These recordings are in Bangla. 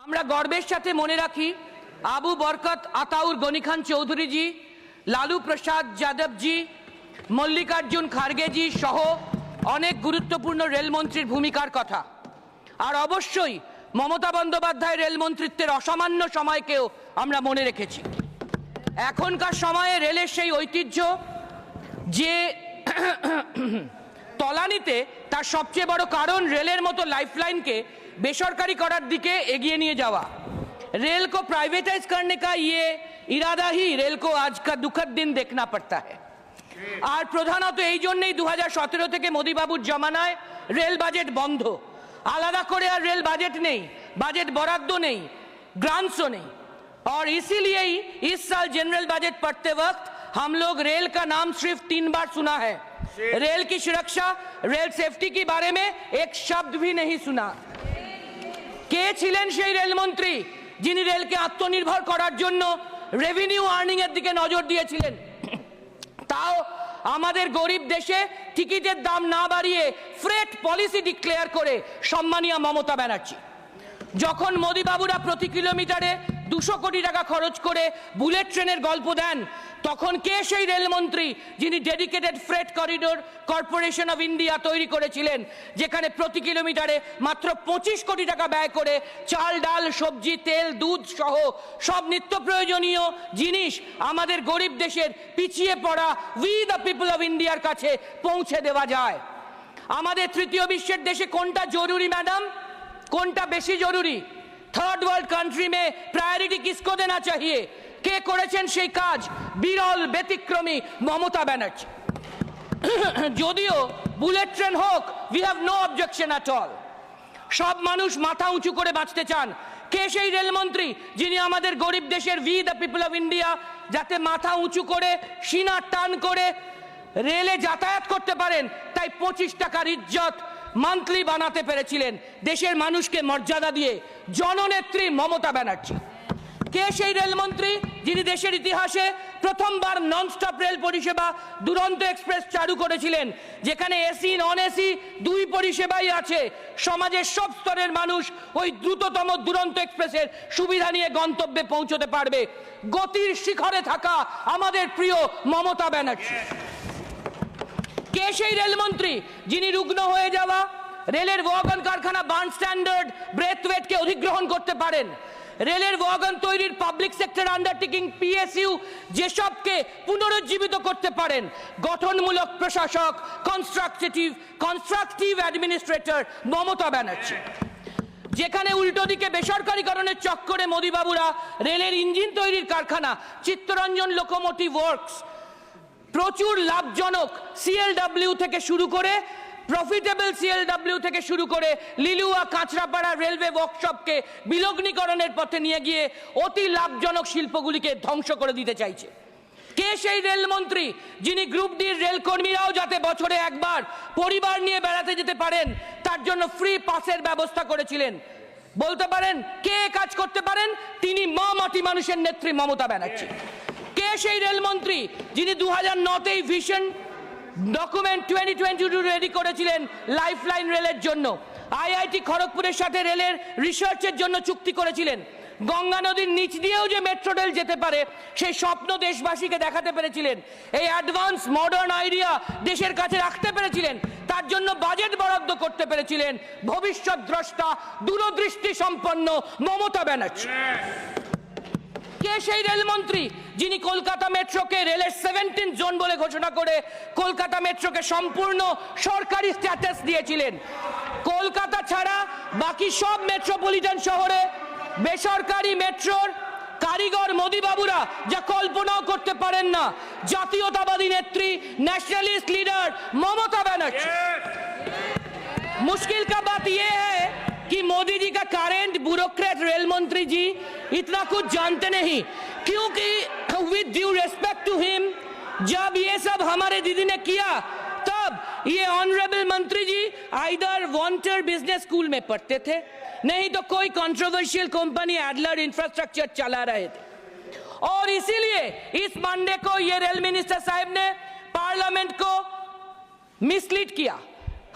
আমরা গর্বের সাথে মনে রাখি আবু বরকত আতাউর গনি খান চৌধুরী জি, লালু প্রসাদ যাদব জি, মল্লিকার্জুন খারগে জি সহ অনেক গুরুত্বপূর্ণ রেলমন্ত্রীর ভূমিকার কথা। আর অবশ্যই মমতা বন্দ্যোপাধ্যায় রেলমন্ত্রিত্বের অসামান্য সময়কেও আমরা মনে রেখেছি। এখনকার সময়ে রেলের সেই ঐতিহ্য যে তলানিতে, তার সবচেয়ে বড় কারণ রেলের মতো লাইফলাইনকে बेसरकारी करार दिके एगिए निये जावा। रेल को प्राइवेटाइज करने का ये इरादा ही रेल को आज का दुखद दिन देखना पड़ता है। और प्रधानत এই জন্যই 2017 থেকে মোদি বাবুর জমানায় रेल बजेट बंध, आलादा करे और रेल बजेट नहीं, बजेट बराद्दो नहीं, ग्रांट्सो नहीं। और इसीलिए ही इस साल जनरल बजेट पढ़ते वक्त हम लोग रेल का नाम सिर्फ 3 बार सुना है। रेल की सुरक्षा, रेल सेफ्टी के बारे में एक शब्द भी नहीं सुना। কে ছিলেন সেই রেলমন্ত্রী যিনি রেলকে আত্মনির্ভর করার জন্য রেভিনিউ আর্নিং এর দিকে নজর দিয়েছিলেন? তাও আমাদের গরিব দেশে টিকিটের দাম না বাড়িয়ে ফ্রেট পলিসি ডিক্লেয়ার করে সম্মানীয় মমতা ব্যানার্জি। যখন মোদি বাবুরা প্রতি কিলোমিটারে 200 কোটি টাকা খরচ করে বুলেট ট্রেনের গল্প দেন, তখন কে সেই রেলমন্ত্রী যিনি dedicated freight corridor corporation of India তৈরি করেছিলেন, যেখানে প্রতি কিলোমিটারে মাত্র 25 কোটি টাকা ব্যয় করে চাল ডাল সবজি তেল দুধ সহ সব নিত্য প্রয়োজনীয় জিনিস আমাদের গরিব দেশের পিছিয়ে পড়া উই দ্য পিপল অফ ইন্ডিয়ার কাছে পৌঁছে দেওয়া যায়। আমাদের তৃতীয় বিশ্বের দেশে কোনটা জরুরি ম্যাডাম, কোনটা বেশি জরুরি? थर्ड वर्ल्ड कंट्री में प्रायोरिटी किसको देना चाहिए? के करेছেন সেই কাজ? বিরল ব্যতিক্রমী মমতা ব্যানার্জি। যদিও বুলেট ট্রেন হোক, we have no objection at all. সব মানুষ মাথা উঁচু করে বাঁচতে চান। কে সেই রেলমন্ত্রী যিনি আমাদের গরিব দেশের we the people of India যাতে মাথা উঁচু করে সিনা টান করে রেলে যাতায়াত করতে পারেন, তাই 25 টাকার ইজ্জত মান্থলি বানাতে পেরেছিলেন দেশের মানুষকে মর্যাদা দিয়ে? জননেত্রী মমতা ব্যানার্জি। কে সেই রেলমন্ত্রী যিনি দেশের ইতিহাসে প্রথমবার ননস্টপ রেল পরিষেবা দুরন্ত এক্সপ্রেস চালু করেছিলেন, যেখানে এসি নন এসি দুই পরিষেবাই আছে। সমাজের সব স্তরের মানুষ ওই দ্রুততম দুরন্ত এক্সপ্রেসের সুবিধা নিয়ে গন্তব্যে পৌঁছতে পারবে। গতির শিখরে থাকা আমাদের প্রিয় মমতা ব্যানার্জি। কে সেই রেলমন্ত্রী যিনি রুগ্ন হয়ে যাওয়া রেলের ওয়াগন কারখানা বার্ন স্ট্যান্ডার্ড ব্রেথওয়েটকে অধিগ্রহণ করতে পারেন? রেলের ওয়াগন তৈরির পাবলিক সেক্টর আন্ডারটেকিং পিএসইউ যেসবকে পুনরুজ্জীবিত করতে পারেন? গঠনমূলক প্রশাসক, কনস্ট্রাকটিভ অ্যাডমিনিস্ট্রেটর মমতা ব্যানার্জি। যেখানে উল্টো দিকে বেসরকারীকরণের চক্করে মোদি বাবুরা রেলের ইঞ্জিন তৈরির কারখানা চিত্তরঞ্জন লোকোমোটিভ ওয়ার্কস প্রচুর লাভজনক সিএলডব্লিউ থেকে শুরু করে প্রফিটেবল সিএলডব্লিউ থেকে শুরু করে লিলুয়া কাঁচরাপাড়া রেলওয়ে ওয়ার্কশপকে বিলগ্নীকরণের পথে নিয়ে গিয়ে অতি লাভজনক শিল্পগুলিকে ধ্বংস করে দিতে চাইছে? কে সেই রেলমন্ত্রী যিনি গ্রুপ ডির রেলকর্মীরাও যাতে বছরে একবার পরিবার নিয়ে বেড়াতে যেতে পারেন তার জন্য ফ্রি পাসের ব্যবস্থা করেছিলেন? বলতে পারেন কে কাজ করতে পারেন? তিনি মা মাটি মানুষের নেত্রী মমতা ব্যানার্জি। কে সেই রেলমন্ত্রী যিনি 2009তেই ভিশন ডকুমেন্ট 2022 রেডি করেছিলেন লাইফলাইন রেলের জন্য? আইআইটি খড়গপুরের সাথে রেলের রিসার্চের জন্য চুক্তি করেছিলেন। গঙ্গা নদীর নিচ দিয়েও যে মেট্রো রেল যেতে পারে সেই স্বপ্ন দেশবাসীকে দেখাতে পেরেছিলেন। এই অ্যাডভান্স মডার্ন আইডিয়া দেশের কাছে রাখতে পেরেছিলেন। তার জন্য বাজেট বরাদ্দ করতে পেরেছিলেন ভবিষ্যৎ দ্রষ্টা দূরদৃষ্টি সম্পন্ন মমতা ব্যানার্জি। কে সেই রেলমন্ত্রী যিনি কলকাতা মেট্রোকে রেলের 17 জোন বলে ঘোষণা করে কলকাতা মেট্রোকে সম্পূর্ণ সরকারি স্ট্যাটাস দিয়েছিলেন? কলকাতা ছাড়া বাকি সব মেট্রোপলিটন শহরে বেসরকারি মেট্রোর কারিগর মোদি বাবুরা যা কল্পনাও করতে পারেন না। জাতীয়তাবাদী নেত্রী ন্যাশনালিস্ট লিডার মমতা ব্যানার্জি। मुश्किल का बात यह है कि मोदी जी का करेंट ब्यूरोक्रेट रेल मंत्री जी इतना कुछ जानते नहीं, क्योंकि with due respect to him जब ये सब हमारे दीदी ने किया तब ये ऑनरेबल मंत्री जी आइदर वॉन्टर बिजनेस स्कूल में पढ़ते थे, नहीं तो कोई कंट्रोवर्शियल कंपनी एडलर इंफ्रास्ट्रक्चर चला रहे थे। और इसीलिए इस मंडे को ये रेल मिनिस्टर साहब ने पार्लियामेंट को मिसलीड किया।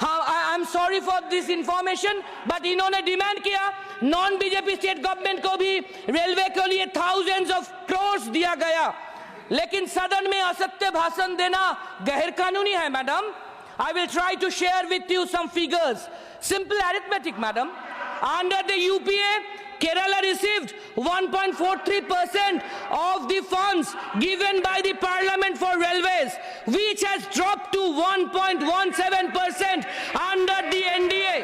हाँ, I am sorry for this information, but इन्होंने डिमांड किया नॉन बीजेपी स्टेट गवर्नमेंट को भी रेलवे के लिए थाउजेंड्स ऑफ क्रोर्स दिया गया, लेकिन सदन में असत्य भाषण देना गैर कानूनी है madam. I will try to share with you some figures. Simple arithmetic, madam. Under the UPA, Kerala received 1.43% of the funds given by the Parliament for railways, which has dropped to 1.17% under the NDA.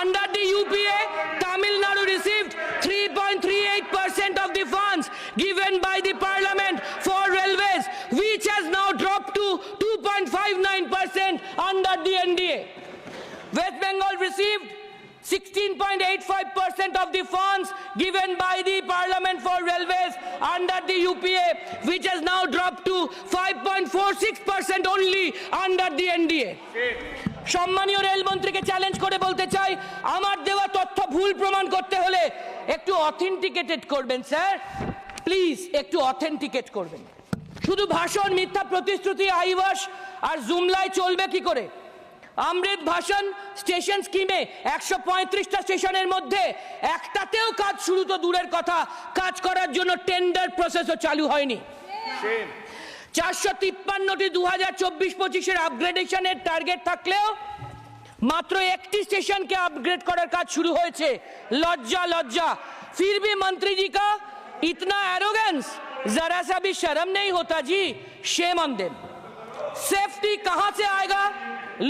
Under the UPA, Tamil Nadu received 3.38% of the funds given by the Parliament for railways, which has now dropped to 2.59% under the NDA. West Bengal received 16.85% of the funds given by the Parliament for railways under the UPA, which has now dropped to 5.46% only under the NDA. সম্মানীয় রেলমন্ত্রীকে চ্যালেঞ্জ করে বলতে চাই, আমার দেওয়া তথ্য ভুল প্রমাণ করতে হলে একটু অথেন্টিকেটেড করবেন স্যার, প্লিজ একটু অথেন্টিকেট করবেন। শুধু ভাষণ, মিথ্যা প্রতিশ্রুতি, আইওয়াশ আর জুমলায় চলবে কি করে? অমৃত ভাষণ স্টেশন স্কিমে 135টা স্টেশনের মধ্যে একটাতেও কাজ শুরু তো দূরের কথা, কাজ করার জন্য টেন্ডার প্রসেসও চালু হয়নি। 453টি 2024-25-এর আপগ্রেডেশনের টার্গেট থাকলেও মাত্র একটি স্টেশনকে আপগ্রেড করার কাজ শুরু হয়েছে। লজ্জা লজ্জা। फिर भी मंत्री जी का इतना एरोगेंस, जरा सा भी शर्म नहीं होता जी। Shame on them. सेफ्टी कहां से आएगा?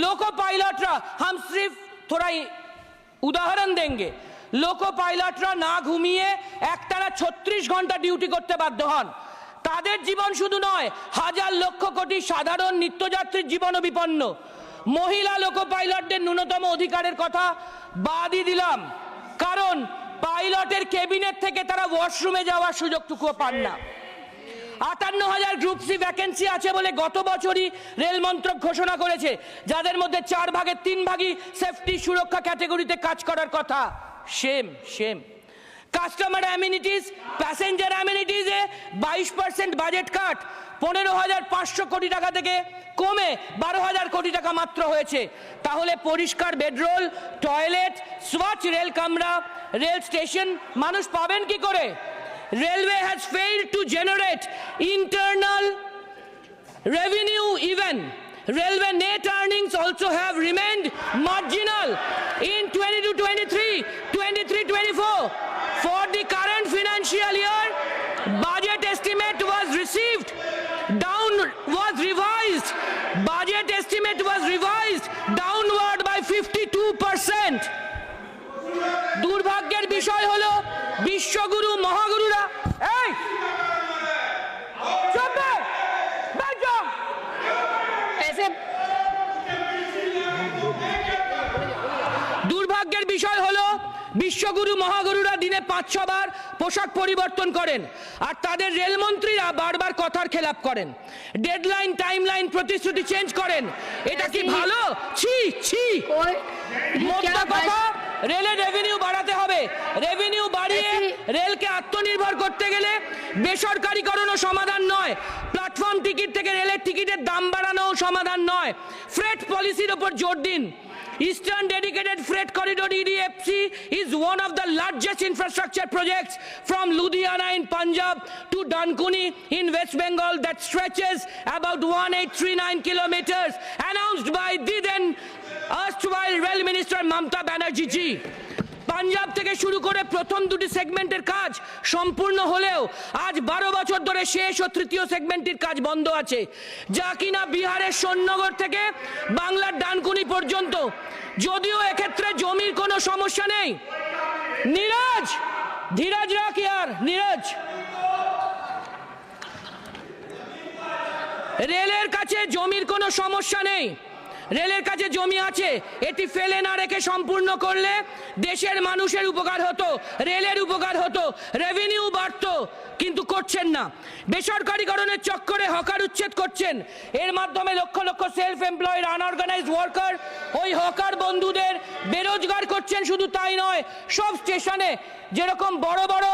लोको पायलटरा, हम सिर्फ थोड़ा उदाहरण देंगे। लोको पायलटरा ना घुमिए एकटाना 36 घंटा ডিউটি করতে বাধ্য হন। তাদের জীবন শুধু নয়, হাজার লক্ষ কোটি সাধারণ নিত্যযাত্রীর জীবনও বিপন্ন। মহিলা লোকো পাইলটদের ন্যূনতম অধিকারের কথা বাদই দিলাম, কারণ পাইলটের কেবিনেট থেকে তারা ওয়াশরুমে যাওয়ার সুযোগটুকুও পান না। 58,000 গ্রুপ সি ভ্যাকেন্সি আছে বলে গত বছরই রেল মন্ত্রক ঘোষণা করেছে, যাদের মধ্যে 4 ভাগের 3 ভাগই সেফটি সুরক্ষা ক্যাটাগরিতে কাজ করার কথা। Shame shame. Customer amenities, passenger অ্যামিনিটিসে 22% বাজেট কাট, 15,500 কোটি টাকা থেকে কমে 12,000 কোটি টাকা মাত্র হয়েছে। তাহলে পরিষ্কার বেডরোল, টয়লেট, স্বচ্ছ রেল কামরা, রেল স্টেশন মানুষ পাবেন কি করে? Railway has failed to generate internal revenue even. Railway net earnings also have remained marginal in 22-23, 23-24. For the current financial year, budget estimate was revised. Budget estimate was revised downward by 52%. দুর্ভাগ্যের বিষয় হলো বিশ্বগুরু মহাগুরুরা দুর্ভাগ্যের বিষয় হলো বিশ্বগুরু মহাগুরুরা দিনে 5-6 বার পোশাক পরিবর্তন করেন, আর তাদের রেলমন্ত্রীরা বারবার কথার খেলাপ করেন, ডেডলাইন, টাইমলাইন, প্রতিশ্রুতি চেঞ্জ করেন। এটা কি ভালো? ছি ছি। মোদ্দা কথা, রেলের রেভিনিউ বাড়াতে হবে। রেভিনিউ বাড়িয়ে রেলকে আত্মনির্ভর করতে গেলে বেসরকারীকরণও সমাধান নয়, প্ল্যাটফর্ম টিকিট থেকে রেলের টিকিটের দাম বাড়ানোও সমাধান নয়। ফ্রেট পলিসির ওপর জোর দিন। Eastern Dedicated Freight Corridor EDFC is one of the largest infrastructure projects from Ludhiana in Punjab to Dankuni in West Bengal that stretches about 1839 kilometers, announced by the then erstwhile Rail Minister Mamata Banerjee ji. Punjab থেকে শুরু করে প্রথম দুটি সেগমেন্টের কাজ সম্পূর্ণ হলেও আজ 12 বছর ধরে শেষ ও তৃতীয় সেগমেন্টের কাজ বন্ধ আছে, যা কিনা বিহারের সোননগর থেকে বাংলার ডানকুনি পর্যন্ত। যদিও এক্ষেত্রে জমির কোনো সমস্যা নেই। নীরজ, ধীরজ রাখ ইয়ার, নীরজ। রেলের কাছে জমির কোনো সমস্যা নেই, রেলের কাছে জমি আছে। এটি ফেলে না রেখে সম্পূর্ণ করলে দেশের মানুষের উপকার হতো, রেলের উপকার হতো, রেভিনিউ বাড়তো, কিন্তু করছেন না। বেসরকারীকরণের চক্করে হকার উচ্ছেদ করছেন। এর মাধ্যমে lakh lakh self employed unorganised worker ওই হকার বন্ধুদের বেরোজগার করছেন। শুধু তাই নয়, সব স্টেশনে যেরকম বড় বড়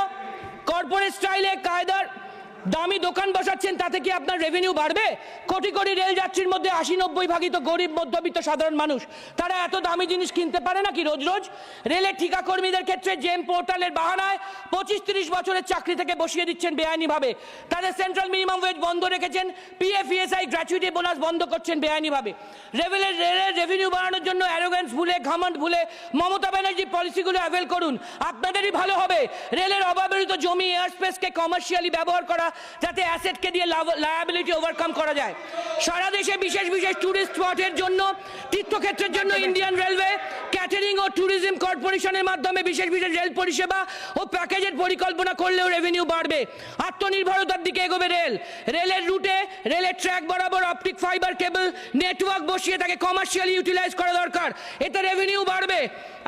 কর্পোরেট স্টাইলে কায়দার দামি দোকান বসাচ্ছেন, তাতে কি আপনার রেভিনিউ বাড়বে? কোটি কোটি রেল যাত্রীর মধ্যে 80-90 ভাগই তো গরিব মধ্যবিত্ত সাধারণ মানুষ। তারা এত দামি জিনিস কিনতে পারে নাকি রোজ রোজ? রেলের ঠিকা কর্মীদের ক্ষেত্রে জেম পোর্টালের বাহানায় 25-30 বছরের চাকরি থেকে বসিয়ে দিচ্ছেন বেআইনিভাবে। তাদের সেন্ট্রাল মিনিমাম ওয়েজ বন্ধ রেখেছেন, পিএফ ইএসআই গ্র্যাচুইটি বোনাস বন্ধ করছেন বেআইনিভাবে। রেলের রেভিনিউ বাড়ানোর জন্য অ্যারোগ্যান্স ভুলে, ঘামন্ড ভুলে মমতা ব্যানার্জি পলিসিগুলো অ্যাভেল করুন, আপনাদেরই ভালো হবে। রেলের অব্যবহৃত জমি, এয়ার স্পেসকে কমার্শিয়ালি ব্যবহার করা, যাতে অ্যাসেটকে দিয়ে লায়াবিলিটি ওভারকাম করা যায়। সারা দেশে বিশেষ বিশেষ ট্যুরিস্ট স্পটের জন্য, তীর্থক্ষেত্রের জন্য ইন্ডিয়ান রেলওয়ে ক্যাটারিং ও ট্যুরিজম কর্পোরেশনের মাধ্যমে বিশেষ বিশেষ রেল পরিষেবা ও প্যাকেজের পরিকল্পনা করলেও রেভিনিউ বাড়বে। আত্মনির্ভরতার দিকে এগোবে রেল। রেলের রুটে, রেলের ট্র্যাক বরাবর অপটিক ফাইবার কেবল নেটওয়ার্ক বসিয়ে তাকে কমার্শিয়ালি ইউটিলাইজ করা দরকার, এতে রেভিনিউ বাড়বে।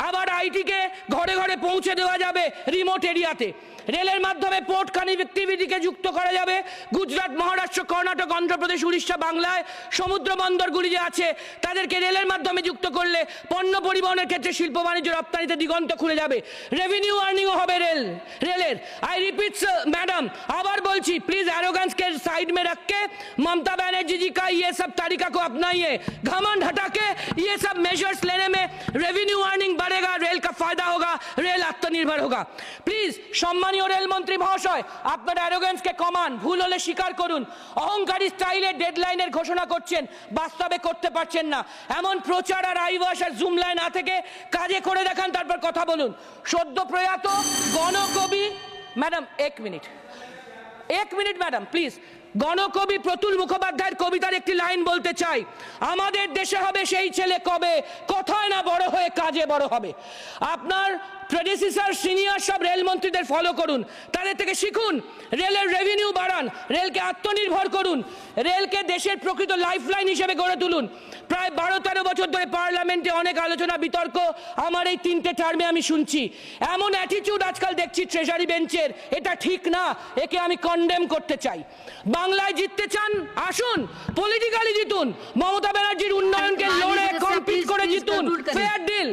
আবার আইটিকে ঘরে ঘরে পৌঁছে দেওয়া যাবে রিমোট এরিয়াতে। রেলের মাধ্যমে পোর্ট কানেক্টিভিটিকে যুক্ত করা যাবে। গুজরাট, মহারাষ্ট্র, কর্ণাটক, অন্ধ্রপ্রদেশ, উড়িষ্যা, বাংলায় সমুদ্র বন্দরগুলি যে আছে তাদেরকে রেলের মাধ্যমে যুক্ত করলে পণ্য পরিবহনের ক্ষেত্রে শিল্প বাণিজ্য রপ্তানিতে দিগন্ত খুলে যাবে। রেভিনিউ আর্নিংও হবে রেলের। आई रिपीट मैडम, আবার বলছি, प्लीज एरोगेंस के साइड में रख के ममता बनर्जी जी का ये सब तरीका को अपनाइए। घमंड हटा के ये सब मेजर्स लेने में रेवेन्यू अर्निंग बढ़ेगा, रेल का फायदा होगा, रेल आत्मनिर्भर होगा। प्लीज সম্মানীয় রেলমন্ত্রী মহাশয়, আপনার অ্যারোগেন্সকে কমান, ভুল হলে স্বীকার করুন। অহংকারী স্টাইলে ডেডলাইনের ঘোষণা করছেন, বাস্তবে করতে পারছেন না। এমন প্রচার আর আইওয়াস আর জুমলায় না থেকে কাজে করে দেখান, তারপর কথা বলুন। সদ্য প্রয়াত গণকবি ম্যাডাম, এক মিনিট ম্যাডাম প্লিজ। গণকবি প্রতুল মুখোপাধ্যায়ের কবিতার একটি লাইন বলতে চাই, আমাদের দেশে হবে সেই ছেলে কবে, কথায় না বড় হয়ে কাজে বড় হবে। আপনার প্রেডিসিসার সিনিয়র সব রেলমন্ত্রীদের ফলো করুন, তাদের থেকে শিখুন, রেলের রেভিনিউ বাড়ান, রেলকে আত্মনির্ভর করুন, রেলকে দেশের প্রকৃত লাইফলাইন হিসেবে গড়ে তুলুন। প্রায় 12-13 বছর ধরে পার্লামেন্টে অনেক আলোচনা বিতর্ক আমার এই 3টে টার্মে আমি শুনছি। এমন অ্যাটিটিউড আজকাল দেখছি ট্রেজারি বেঞ্চের, এটা ঠিক না, একে আমি কন্ডেম করতে চাই। বাংলায় জিততে চান, আসুন পলিটিক্যালি জিতুন, মমতা ব্যানার্জির উন্নয়নকে লড়ে কমপ্লিট করে জিতুন, ফেয়ার ডিল।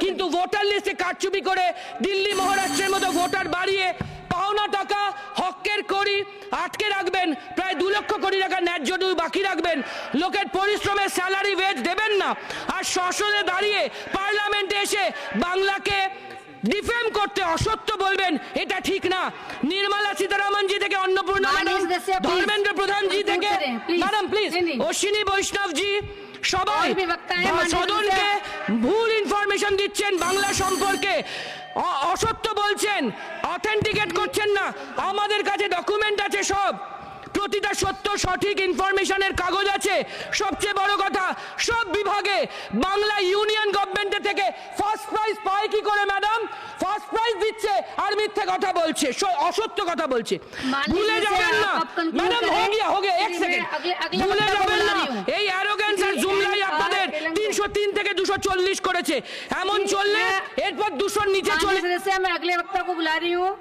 কিন্তু ভোটার লিস্টে কারচুপি করে দিল্লি, মহারাষ্ট্রের মতো ভোটার বাড়িয়ে পাওনা টাকা হকের করি আটকে রাখবেন, প্রায় 2 লক্ষ কোটি টাকা ন্যায্য ডিউ বাকি রাখবেন, লোকের পরিশ্রমের স্যালারি ওয়েজ দেবেন না, আর সংসদে দাঁড়িয়ে পার্লামেন্টে এসে বাংলাকে ডিফেম করতে, অসত্য বলবেন, এটা ঠিক না। নির্মলা সীতারামন জি থেকে অন্নপূর্ণা ম্যাডাম, ধর্মেন্দ্র প্রধান জি থেকে ম্যাডাম প্লিজ, অশ্বিনী বৈষ্ণব জি, সবাই সদনকে ভুল ইনফরমেশন দিচ্ছেন বাংলা সম্পর্কে, অসত্য বলছেন, অথেন্টিকেট করছেন না। আমাদের কাছে ডকুমেন্ট আছে, সব প্রতিটা সত্য সঠিক ইনফরমেশনের কাগজ আছে। সবচেয়ে বড় কথা, সব বিভাগে বাংলা ইউনিয়ন গভর্নমেন্টের থেকে ফার্স্ট প্রাইজ পায় কি করে ম্যাডাম? ফার্স্ট প্রাইজ দিচ্ছে আর মিথ্যে কথা বলছে, অসত্য কথা বলছে। ভুলে যাবেন না ম্যাডাম, হো গিয়া 1 সেকেন্ড, ভুলে যাবেন না এই অ্যারোগেন্স আর জুমলাই আপনাদের 303 থেকে 240 করেছে। এমন চললে এরপর 200 নিচে চলে। मैं अगले वक्ता को बुला रही हूँ।